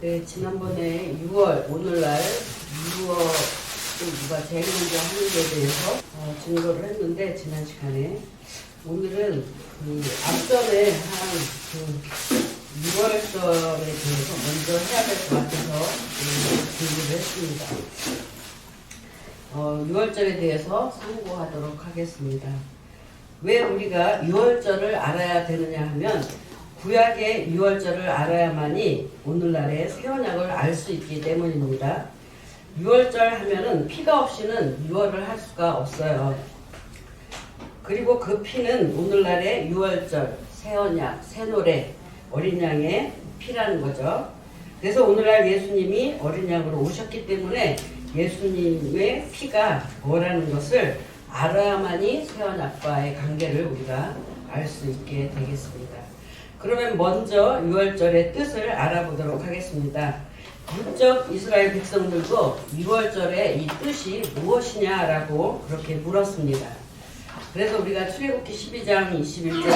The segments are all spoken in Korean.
네, 지난번에 6월, 오늘날 6월 누가 제일 먼저 하는데 대해서 증거를 했는데, 지난 시간에. 오늘은 앞전에 한 6월절에 대해서 먼저 해야 될 것 같아서 준비를 했습니다. 6월절에 대해서 상고하도록 하겠습니다. 왜 우리가 6월절을 알아야 되느냐 하면, 구약의 유월절을 알아야만이 오늘날의 새 언약을 알 수 있기 때문입니다. 유월절 하면은 피가 없이는 유월을 할 수가 없어요. 그리고 그 피는 오늘날의 유월절, 새 언약, 새 노래, 어린 양의 피라는 거죠. 그래서 오늘날 예수님이 어린 양으로 오셨기 때문에 예수님의 피가 뭐라는 것을 알아야만이 새 언약과의 관계를 우리가 알 수 있게 되겠습니다. 그러면 먼저 유월절의 뜻을 알아보도록 하겠습니다. 육적 이스라엘 백성들도 유월절의 이 뜻이 무엇이냐라고 그렇게 물었습니다. 그래서 우리가 출애굽기 12장 21절,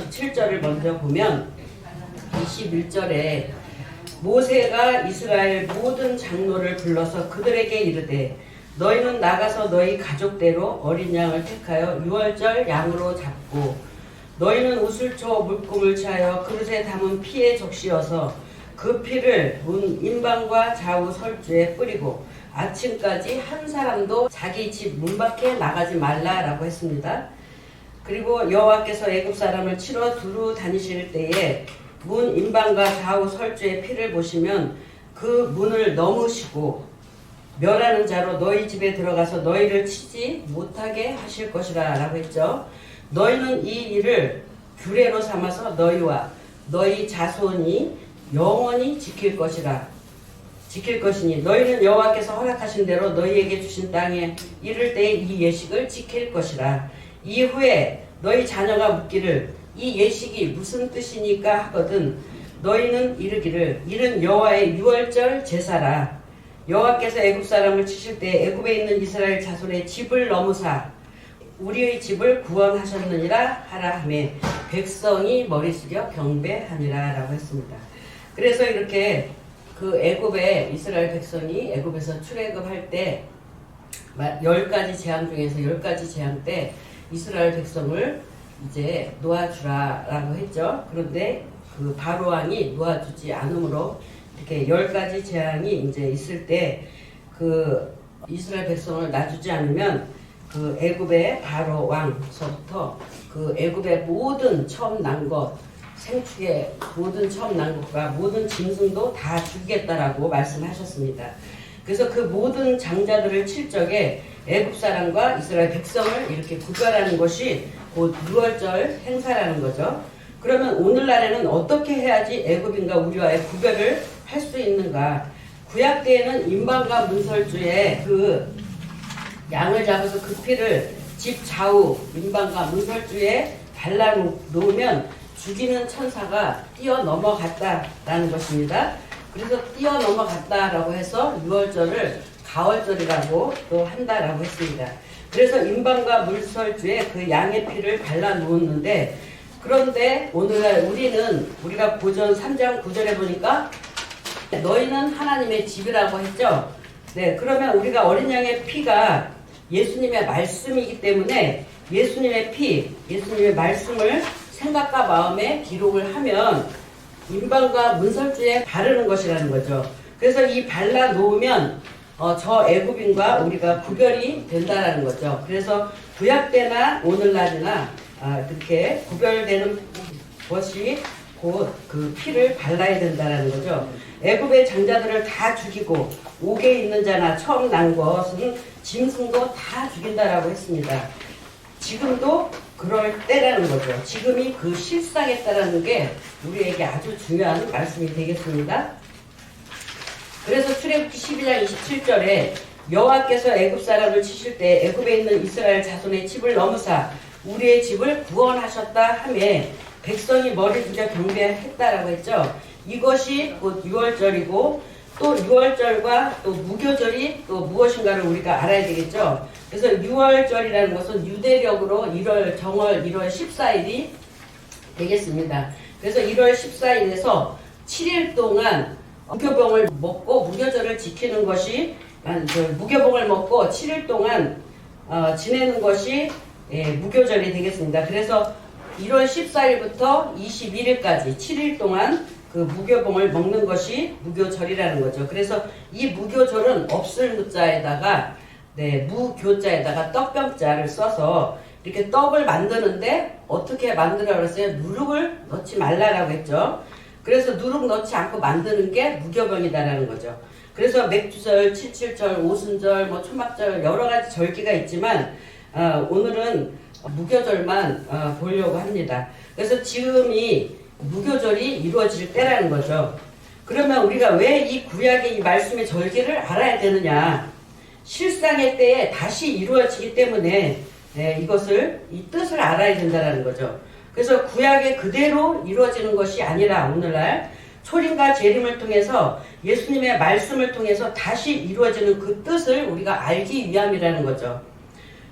27절을 먼저 보면 21절에 모세가 이스라엘 모든 장로를 불러서 그들에게 이르되 너희는 나가서 너희 가족대로 어린 양을 택하여 유월절 양으로 잡고 너희는 우슬초 물금을 취하여 그릇에 담은 피에 적시어서 그 피를 문 인방과 좌우 설주에 뿌리고 아침까지 한 사람도 자기 집 문 밖에 나가지 말라라고 했습니다. 그리고 여호와께서 애굽 사람을 치러 두루 다니실 때에 문 인방과 좌우 설주의 피를 보시면 그 문을 넘으시고 멸하는 자로 너희 집에 들어가서 너희를 치지 못하게 하실 것이라 라고 했죠. 너희는 이 일을 규례로 삼아서 너희와 너희 자손이 영원히 지킬 것이니 너희는 여호와께서 허락하신 대로 너희에게 주신 땅에 이를 때 이 예식을 지킬 것이라. 이후에 너희 자녀가 묻기를 이 예식이 무슨 뜻이니까 하거든 너희는 이르기를 이는 여호와의 유월절 제사라. 여호와께서 애굽 사람을 치실 때 애굽에 있는 이스라엘 자손의 집을 넘으사 우리의 집을 구원하셨느니라 하라 하매 백성이 머리 숙여 경배하니라 라고 했습니다. 그래서 이렇게 그 애굽의 이스라엘 백성이 애굽에서 출애굽할 때 10가지 재앙 중에서 10가지 재앙 때 이스라엘 백성을 이제 놓아주라 라고 했죠. 그런데 그 바로 왕이 놓아주지 않으므로 이렇게 10가지 재앙이 이제 있을 때 그 이스라엘 백성을 놔주지 않으면 그 애굽의 바로 왕서부터 그 애굽의 모든 처음 난 것, 생축의 모든 처음 난 것과 모든 짐승도 다 죽이겠다라고 말씀하셨습니다. 그래서 그 모든 장자들을 칠 적에 애굽 사람과 이스라엘 백성을 이렇게 구별하는 것이 곧 유월절 행사라는 거죠. 그러면 오늘날에는 어떻게 해야지 애굽인과 우리와의 구별을 할 수 있는가? 구약 때에는 인방과 문설주에 그 양을 잡아서 그 피를 집 좌우 민방과 문설주에 발라 놓으면 죽이는 천사가 뛰어 넘어갔다라는 것입니다. 그래서 뛰어 넘어갔다라고 해서 유월절을 가월절이라고 또 한다라고 했습니다. 그래서 인방과 문설주에 그 양의 피를 발라 놓았는데, 그런데 오늘날 우리가 고전 3장 9절에 보니까 너희는 하나님의 집이라고 했죠. 네, 그러면 우리가 어린 양의 피가 예수님의 말씀이기 때문에 예수님의 피, 예수님의 말씀을 생각과 마음에 기록을 하면 인방과 문설주에 바르는 것이라는 거죠. 그래서 이 발라 놓으면 저 애굽인과 우리가 구별이 된다라는 거죠. 그래서 구약 때나 오늘날이나 이렇게 구별되는 것이 곧 그 피를 발라야 된다라는 거죠. 애굽의 장자들을 다 죽이고 옥에 있는 자나 처음 난 것은 짐승도 다 죽인다라고 했습니다. 지금도 그럴 때라는 거죠. 지금이 그 실상했다라는 게 우리에게 아주 중요한 말씀이 되겠습니다. 그래서 출애굽기 12장 27절에 여호와께서 애굽 사람을 치실 때 애굽에 있는 이스라엘 자손의 집을 넘으사 우리의 집을 구원하셨다 하매 백성이 머리 숙여 경배했다라고 했죠. 이것이 곧 유월절이고 또 유월절과 또 무교절이 또 무엇인가를 우리가 알아야 되겠죠. 그래서 유월절이라는 것은 유대력으로 1월 정월 1월 14일이 되겠습니다. 그래서 1월 14일에서 7일 동안 무교병을 먹고 무교절을 지키는 것이 무교병을 먹고 7일 동안 지내는 것이 무교절이 되겠습니다. 그래서 1월 14일부터 21일까지 7일 동안 그 무교병을 먹는 것이 무교절이라는 거죠. 그래서 이 무교절은 없을 무자에다가 무교자에다가 떡병자를 써서 이렇게 떡을 만드는데 어떻게 만들어 그랬어요? 누룩을 넣지 말라라고 했죠. 그래서 누룩 넣지 않고 만드는 게 무교병이다라는 거죠. 그래서 맥주절, 칠칠절, 오순절, 초막절 여러 가지 절기가 있지만 오늘은 무교절만 보려고 합니다. 그래서 지금이 무교절이 이루어질 때라는 거죠. 그러면 우리가 왜 이 구약의 이 말씀의 절기를 알아야 되느냐? 실상의 때에 다시 이루어지기 때문에 이것을 이 뜻을 알아야 된다는 거죠. 그래서 구약에 그대로 이루어지는 것이 아니라 오늘날 초림과 재림을 통해서 예수님의 말씀을 통해서 다시 이루어지는 그 뜻을 우리가 알기 위함이라는 거죠.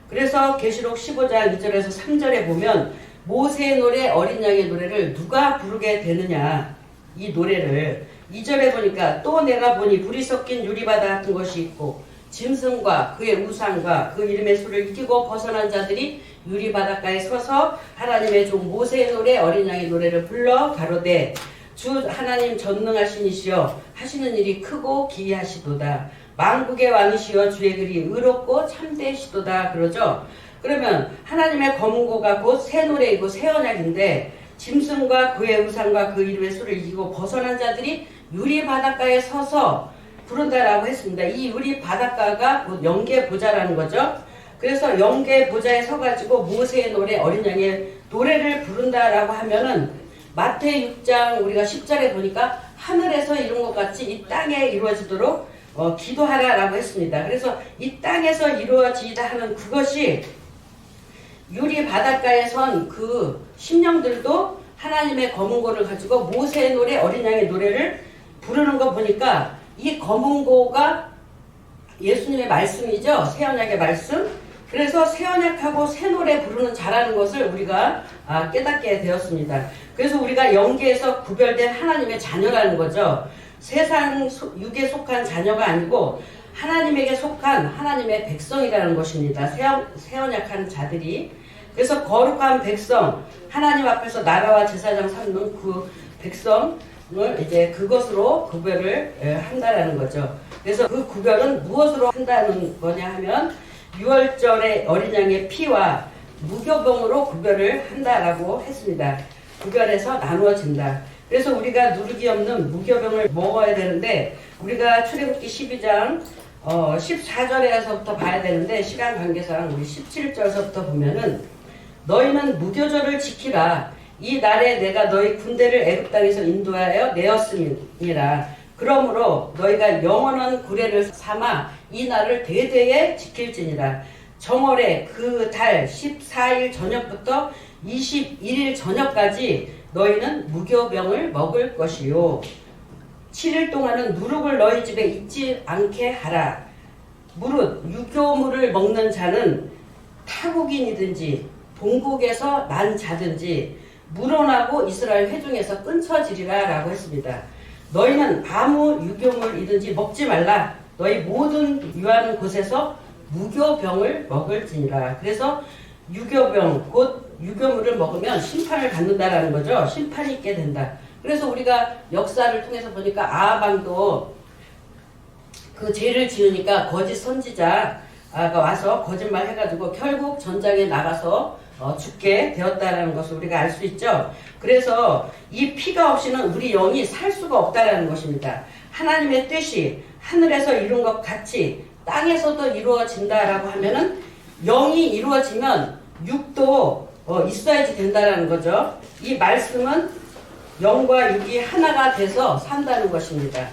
그래서 계시록 15장 2절에서 3절에 보면 모세의 노래, 어린 양의 노래를 누가 부르게 되느냐, 이 노래를 2절에 보니까 또 내가 보니 불이 섞인 유리바다 같은 것이 있고 짐승과 그의 우상과 그 이름의 수를 이기고 벗어난 자들이 유리바닷가에 서서 하나님의 종 모세의 노래, 어린 양의 노래를 불러 가로되 주 하나님 전능하신 이시여 하시는 일이 크고 기이하시도다. 만국의 왕이시여 주의 글이 의롭고 참되시도다. 그러죠. 그러면 하나님의 검은고가 곧 새 노래이고 새 언약인데 짐승과 그의 우상과 그 이름의 수를 이기고 벗어난 자들이 유리 바닷가에 서서 부른다라고 했습니다. 이 유리 바닷가가 곧 영계 보좌라는 거죠. 그래서 영계 보좌에 서가지고 모세의 노래, 어린 양의 노래를 부른다라고 하면은 마태 6장 우리가 10절에 보니까 하늘에서 이룬 것 같이 이 땅에 이루어지도록 기도하라라고 했습니다. 그래서 이 땅에서 이루어지다 하는 그것이 유리 바닷가에 선 그 심령들도 하나님의 검은고를 가지고 모세의 노래, 어린 양의 노래를 부르는 거 보니까 이 검은고가 예수님의 말씀이죠. 새 언약의 말씀. 그래서 새 언약하고 새 노래 부르는 자라는 것을 우리가 깨닫게 되었습니다. 그래서 우리가 영계에서 구별된 하나님의 자녀라는 거죠. 세상 육에 속한 자녀가 아니고 하나님에게 속한 하나님의 백성이라는 것입니다. 새 언약한 자들이. 그래서 거룩한 백성, 하나님 앞에서 나라와 제사장 삼는 그 백성을 이제 그것으로 구별을 한다라는 거죠. 그래서 그 구별은 무엇으로 한다는 거냐 하면 유월절의 어린 양의 피와 무교병으로 구별을 한다라고 했습니다. 구별해서 나누어진다. 그래서 우리가 누룩이 없는 무교병을 먹어야 되는데 우리가 출애굽기 12장 14절에서부터 봐야 되는데 시간 관계상 우리 17절서부터 보면은 너희는 무교절을 지키라. 이 날에 내가 너희 군대를 애굽 땅에서 인도하여 내었음이니라. 그러므로 너희가 영원한 구례를 삼아 이 날을 대대에 지킬지니라. 정월에 그 달 14일 저녁부터 21일 저녁까지 너희는 무교병을 먹을 것이요. 7일 동안은 누룩을 너희 집에 있지 않게 하라. 무릇 유교물을 먹는 자는 타국인이든지 본국에서 난 자든지 물어나고 이스라엘 회중에서 끊쳐지리라 라고 했습니다. 너희는 아무 유교물이든지 먹지 말라. 너희 모든 유하는 곳에서 무교병을 먹을지니라. 그래서 유교병 곧 유교물을 먹으면 심판을 받는다라는 거죠. 심판이 있게 된다. 그래서 우리가 역사를 통해서 보니까 아하방도 그 죄를 지으니까 거짓 선지자가 와서 거짓말 해가지고 결국 전장에 나가서 죽게 되었다라는 것을 우리가 알 수 있죠. 그래서 이 피가 없이는 우리 영이 살 수가 없다라는 것입니다. 하나님의 뜻이 하늘에서 이룬 것 같이 땅에서도 이루어진다라고 하면은 영이 이루어지면 육도 있어야지 된다라는 거죠. 이 말씀은 영과 육이 하나가 돼서 산다는 것입니다.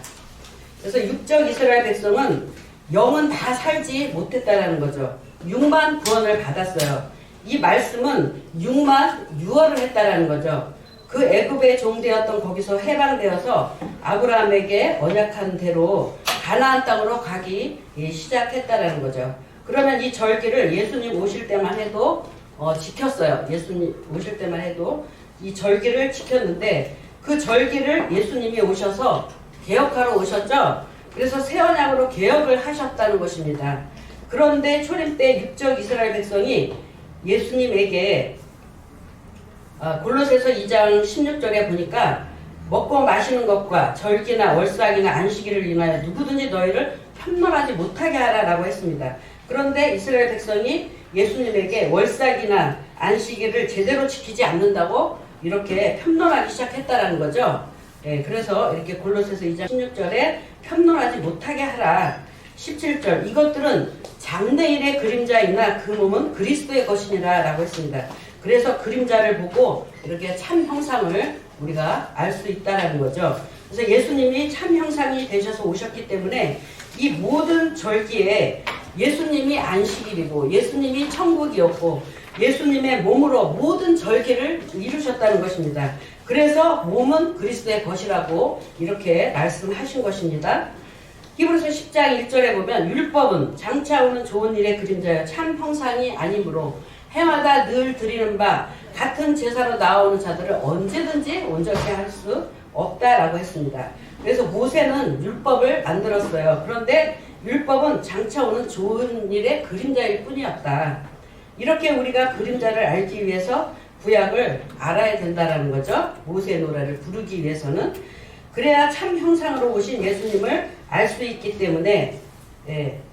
그래서 육적 이스라엘 백성은 영은 다 살지 못했다라는 거죠. 육만 구원을 받았어요. 이 말씀은 육만 유월을 했다라는 거죠. 그 애굽의 종되었던 거기서 해방되어서 아브라함에게 언약한 대로 가나안 땅으로 가기 시작했다라는 거죠. 그러면 이 절기를 예수님 오실 때만 해도 지켰어요. 예수님 오실 때만 해도 이 절기를 지켰는데 그 절기를 예수님이 오셔서 개혁하러 오셨죠. 그래서 새 언약으로 개혁을 하셨다는 것입니다. 그런데 초림 때 육적 이스라엘 백성이 예수님에게 골로새서 2장 16절에 보니까 먹고 마시는 것과 절기나 월삭이나 안식일을 인하여 누구든지 너희를 편만하지 못하게 하라라고 했습니다. 그런데 이스라엘 백성이 예수님에게 월삭이나 안식일을 제대로 지키지 않는다고 이렇게 편론하기 시작했다라는 거죠. 예, 그래서 이렇게 골로새서 2장 16절에 편론하지 못하게 하라. 17절 이것들은 장래일의 그림자이나 그 몸은 그리스도의 것이니라 라고 했습니다. 그래서 그림자를 보고 이렇게 참 형상을 우리가 알 수 있다는 거죠. 그래서 예수님이 참 형상이 되셔서 오셨기 때문에 이 모든 절기에 예수님이 안식일이고 예수님이 천국이었고 예수님의 몸으로 모든 절기를 이루셨다는 것입니다. 그래서 몸은 그리스도의 것이라고 이렇게 말씀하신 것입니다. 히브리서 10장 1절에 보면 율법은 장차 오는 좋은 일의 그림자여 참 형상이 아니므로 해마다 늘 드리는 바 같은 제사로 나오는 자들을 언제든지 온전케 할 수 없다라고 했습니다. 그래서 모세는 율법을 만들었어요. 그런데 율법은 장차 오는 좋은 일의 그림자일 뿐이었다. 이렇게 우리가 그림자를 알기 위해서 구약을 알아야 된다는 거죠. 모세의 노래를 부르기 위해서는. 그래야 참 형상으로 오신 예수님을 알 수 있기 때문에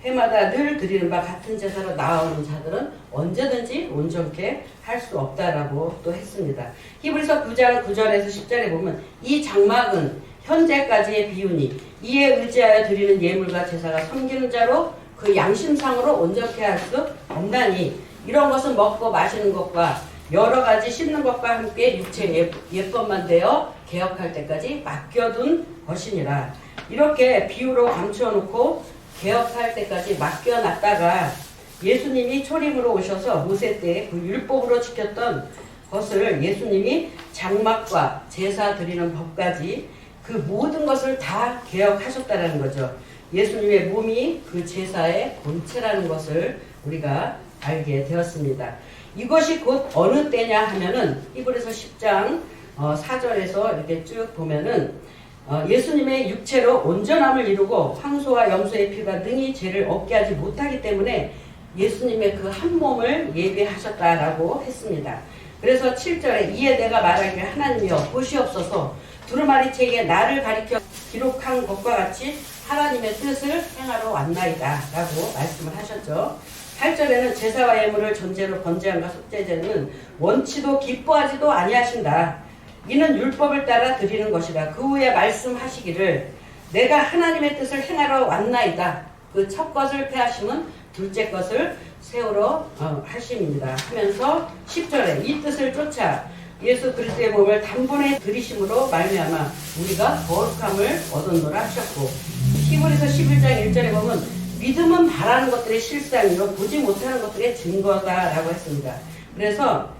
해마다 늘 드리는 바 같은 제사로 나오는 자들은 언제든지 온전케 할 수 없다라고 또 했습니다. 히브리서 9장 9절에서 10절에 보면 이 장막은 현재까지의 비유니 이에 의지하여 드리는 예물과 제사가 섬기는 자로 그 양심상으로 온전케 할 수 없나니 이런 것은 먹고 마시는 것과 여러 가지 씻는 것과 함께 육체 예법만 되어 개혁할 때까지 맡겨둔 것이니라. 이렇게 비유로 감추어놓고 개혁할 때까지 맡겨놨다가 예수님이 초림으로 오셔서 모세 때 그 율법으로 지켰던 것을 예수님이 장막과 제사 드리는 법까지 그 모든 것을 다 개혁하셨다는 거죠. 예수님의 몸이 그 제사의 본체라는 것을 우리가 알게 되었습니다. 이것이 곧 어느 때냐 하면은 히브리서 10장 4절에서 이렇게 쭉 보면은 예수님의 육체로 온전함을 이루고 황소와 염소의 피가 능히 죄를 얻게 하지 못하기 때문에 예수님의 그 한 몸을 예비하셨다라고 했습니다. 그래서 7절에 이에 내가 말하기를 하나님이여 보시옵소서 두루마리 책에 나를 가리켜 기록한 것과 같이 하나님의 뜻을 행하러 왔나이다 라고 말씀을 하셨죠. 8절에는 제사와 예물을 전제로 번제함과 속죄제는 원치도 기뻐하지도 아니하신다. 이는 율법을 따라 드리는 것이다. 그 후에 말씀하시기를 내가 하나님의 뜻을 행하러 왔나이다. 그 첫 것을 폐하심은 둘째 것을 세우러 하심입니다. 하면서 10절에 이 뜻을 쫓아 예수 그리스도의 몸을 단번에 들이심으로 말미암아 우리가 거룩함을 얻었노라 하셨고 히브리서 11장 1절에 보면 믿음은 바라는 것들의 실상이요 보지 못하는 것들의 증거다라고 했습니다. 그래서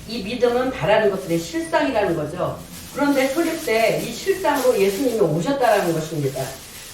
이 믿음은 바라는 것들의 실상이라는 거죠. 그런데 초림 때 이 실상으로 예수님이 오셨다라는 것입니다.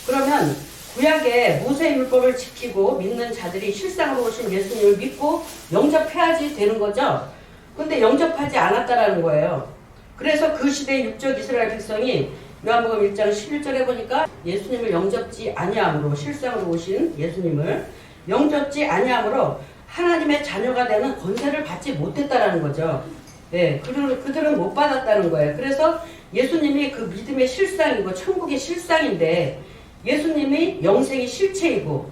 그러면 구약의 모세 율법을 지키고 믿는 자들이 실상으로 오신 예수님을 믿고 영접해야지 되는 거죠. 근데 영접하지 않았다라는 거예요. 그래서 그 시대의 육적 이스라엘 백성이 요한복음 1장 11절에 보니까 예수님을 영접지 아니함으로 실상으로 오신 예수님을 영접지 아니함으로 하나님의 자녀가 되는 권세를 받지 못했다라는 거죠. 네, 그들은 못 받았다는 거예요. 그래서 예수님이 그 믿음의 실상이고 천국의 실상인데 예수님이 영생이 실체이고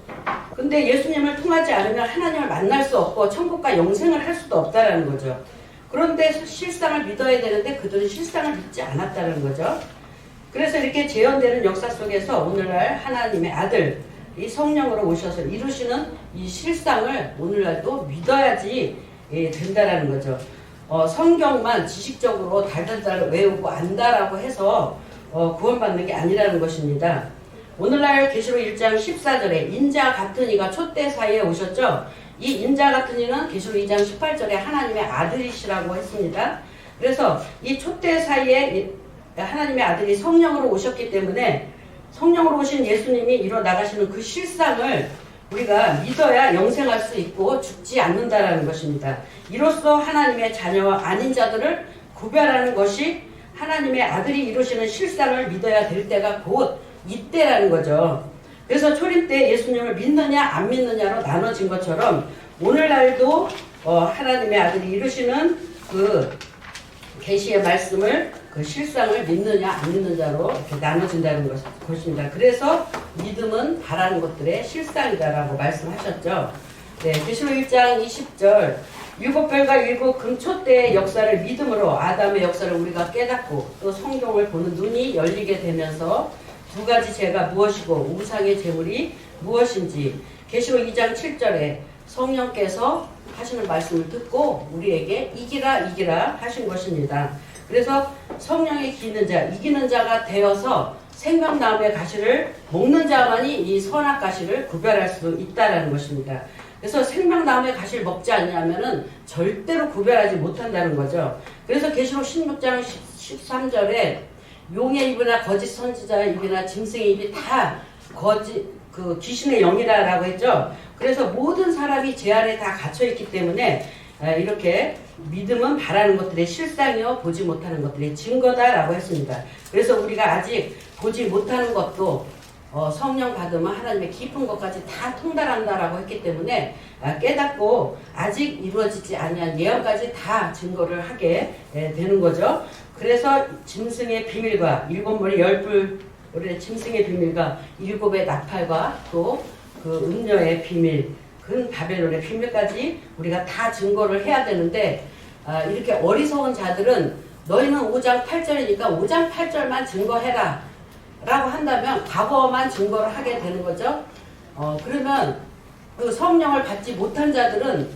근데 예수님을 통하지 않으면 하나님을 만날 수 없고 천국과 영생을 할 수도 없다라는 거죠. 그런데 실상을 믿어야 되는데 그들은 실상을 믿지 않았다는 거죠. 그래서 이렇게 재현되는 역사 속에서 오늘날 하나님의 아들 이 성령으로 오셔서 이루시는 이 실상을 오늘날도 믿어야지 된다라는 거죠. 성경만 지식적으로 달달달 외우고 안다라고 해서 구원받는 게 아니라는 것입니다. 오늘날 계시록 1장 14절에 인자 같은 이가 촛대 사이에 오셨죠. 이 인자 같은 이는 계시록 2장 18절에 하나님의 아들이시라고 했습니다. 그래서 이 촛대 사이에 하나님의 아들이 성령으로 오셨기 때문에 성령으로 오신 예수님이 이뤄 나가시는 그 실상을 우리가 믿어야 영생할 수 있고 죽지 않는다라는 것입니다. 이로써 하나님의 자녀와 아닌 자들을 구별하는 것이 하나님의 아들이 이루시는 실상을 믿어야 될 때가 곧 이때라는 거죠. 그래서 초림 때 예수님을 믿느냐 안 믿느냐로 나눠진 것처럼 오늘날도 하나님의 아들이 이루시는 그 계시의 말씀을 그 실상을 믿느냐 안 믿느냐로 이렇게 나눠진다는 것입니다. 그래서 믿음은 바라는 것들의 실상이다라고 말씀하셨죠. 네, 계시록 1장 20절 일곱 별과 일곱 금초 때의 역사를 믿음으로 아담의 역사를 우리가 깨닫고 또 성경을 보는 눈이 열리게 되면서 두 가지 죄가 무엇이고 우상의 제물이 무엇인지 계시록 2장 7절에 성령께서 하시는 말씀을 듣고 우리에게 이기라 하신 것입니다. 그래서 성령에 기는 자, 이기는 자가 되어서 생명나무의 가시를 먹는 자만이 이 선악 가시를 구별할 수 있다는 것입니다. 그래서 생명나무의 가시를 먹지 않냐면은 절대로 구별하지 못한다는 거죠. 그래서 계시록 16장 13절에 용의 입이나 거짓 선지자의 입이나 짐승의 입이 다 귀신의 영이라고 했죠. 그래서 모든 사람이 제 안에 다 갇혀 있기 때문에 이렇게 믿음은 바라는 것들의 실상이요 보지 못하는 것들의 증거다라고 했습니다. 그래서 우리가 아직 보지 못하는 것도 성령 받으면 하나님의 깊은 것까지 다 통달한다라고 했기 때문에 깨닫고 아직 이루어지지 아니한 예언까지 다 증거를 하게 되는 거죠. 그래서 짐승의 비밀과 일곱 머리 열불의 짐승의 비밀과 일곱의 나팔과 또 그 음녀의 비밀, 근 바벨론의 비밀까지 우리가 다 증거를 해야 되는데 이렇게 어리석은 자들은 너희는 5장 8절이니까 5장 8절만 증거해라 라고 한다면 과거만 증거를 하게 되는 거죠. 그러면 그 성령을 받지 못한 자들은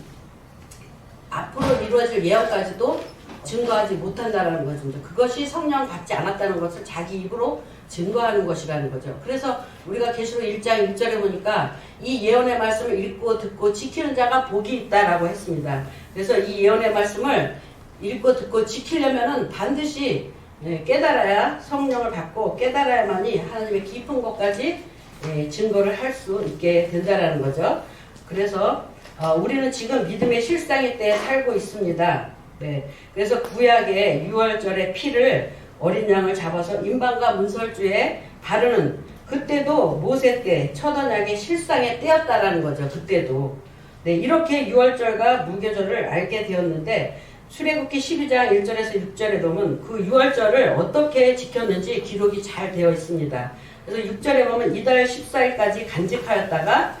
앞으로 이루어질 예언까지도 증거하지 못한다는 것입니다. 그것이 성령 받지 않았다는 것을 자기 입으로 증거하는 것이라는 거죠. 그래서 우리가 계시록 1장 1절에 보니까 이 예언의 말씀을 읽고 듣고 지키는 자가 복이 있다라고 했습니다. 그래서 이 예언의 말씀을 읽고 듣고 지키려면은 반드시 깨달아야 성령을 받고 깨달아야만이 하나님의 깊은 것까지 증거를 할 수 있게 된다라는 거죠. 그래서 우리는 지금 믿음의 실상일 때 살고 있습니다. 네. 그래서 구약의 유월절의 피를 어린 양을 잡아서 임방과 문설주에 바르는 그때도 모세 때 첫 언약의 실상의 때였다라는 거죠. 그때도. 네, 이렇게 유월절과 무교절을 알게 되었는데 출애굽기 12장 1절에서 6절에 보면 그 유월절을 어떻게 지켰는지 기록이 잘 되어 있습니다. 그래서 6절에 보면 이달 14일까지 간직하였다가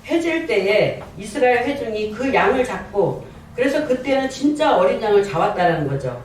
해질 때에 이스라엘 회중이 그 양을 잡고 그래서 그때는 진짜 어린 양을 잡았다는 거죠.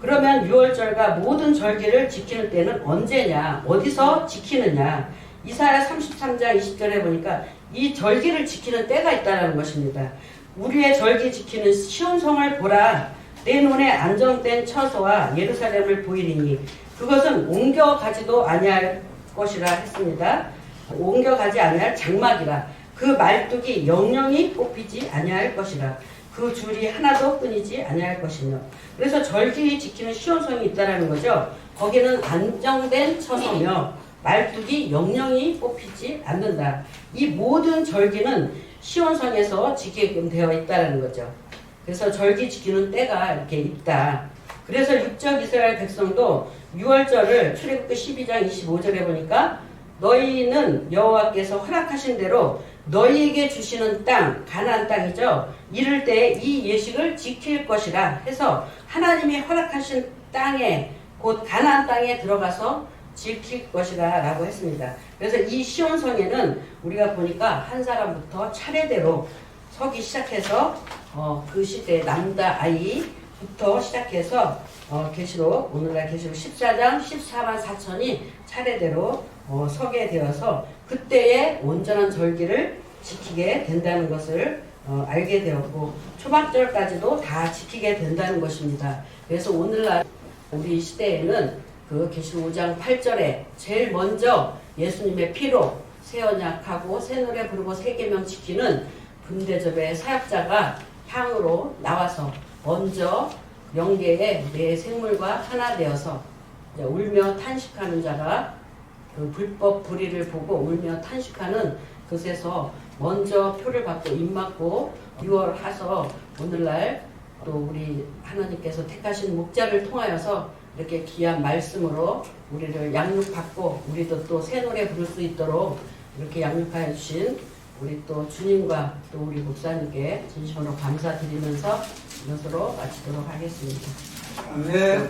그러면 유월절과 모든 절기를 지키는 때는 언제냐? 어디서 지키느냐? 이사야 33장 20절에 보니까 이 절기를 지키는 때가 있다는 것입니다. 우리의 절기 지키는 시온성을 보라. 내 눈에 안정된 처소와 예루살렘을 보이리니 그것은 옮겨가지도 아니할 것이라 했습니다. 옮겨가지 아니할 장막이라. 그 말뚝이 영영이 뽑히지 아니할 것이라. 그 줄이 하나도 끊이지 아니할 것이며. 그래서 절기 지키는 시온성이 있다는 거죠. 거기는 안정된 처소며 말뚝이 영영이 뽑히지 않는다. 이 모든 절기는 시온성에서 지키게끔 되어 있다는 거죠. 그래서 절기 지키는 때가 이렇게 있다. 그래서 육적 이스라엘 백성도 6월절을 출애굽기 12장 25절에 보니까 너희는 여호와께서 허락하신 대로 너희에게 주시는 땅, 가나안 땅이죠. 이를 때 이 예식을 지킬 것이라 해서 하나님이 허락하신 땅에 곧 가나안 땅에 들어가서 지킬 것이라 라고 했습니다. 그래서 이 시온성에는 우리가 보니까 한 사람부터 차례대로 서기 시작해서 그 시대 남자 아이부터 시작해서 계시록 오늘날 계시록 14장 14만 4천이 차례대로 서게 되어서 그때의 온전한 절기를 지키게 된다는 것을 알게 되었고 초막절까지도 다 지키게 된다는 것입니다. 그래서 오늘날 우리 시대에는 그 계시록 5장 8절에 제일 먼저 예수님의 피로 새 언약하고 새 노래 부르고 새 계명 지키는 금대접의 사역자가 향으로 나와서 먼저 영계의 내 생물과 하나 되어서 울며 탄식하는 자가 그 불법 불의를 보고 울며 탄식하는 그곳에서 먼저 표를 받고 입맞고 유월하서 오늘날 또 우리 하나님께서 택하신 목자를 통하여서 이렇게 귀한 말씀으로 우리를 양육받고 우리도 또 새 노래 부를 수 있도록 이렇게 양육하여 주신 우리 또 주님과 또 우리 목사님께 진심으로 감사드리면서 이것으로 마치도록 하겠습니다. 아멘.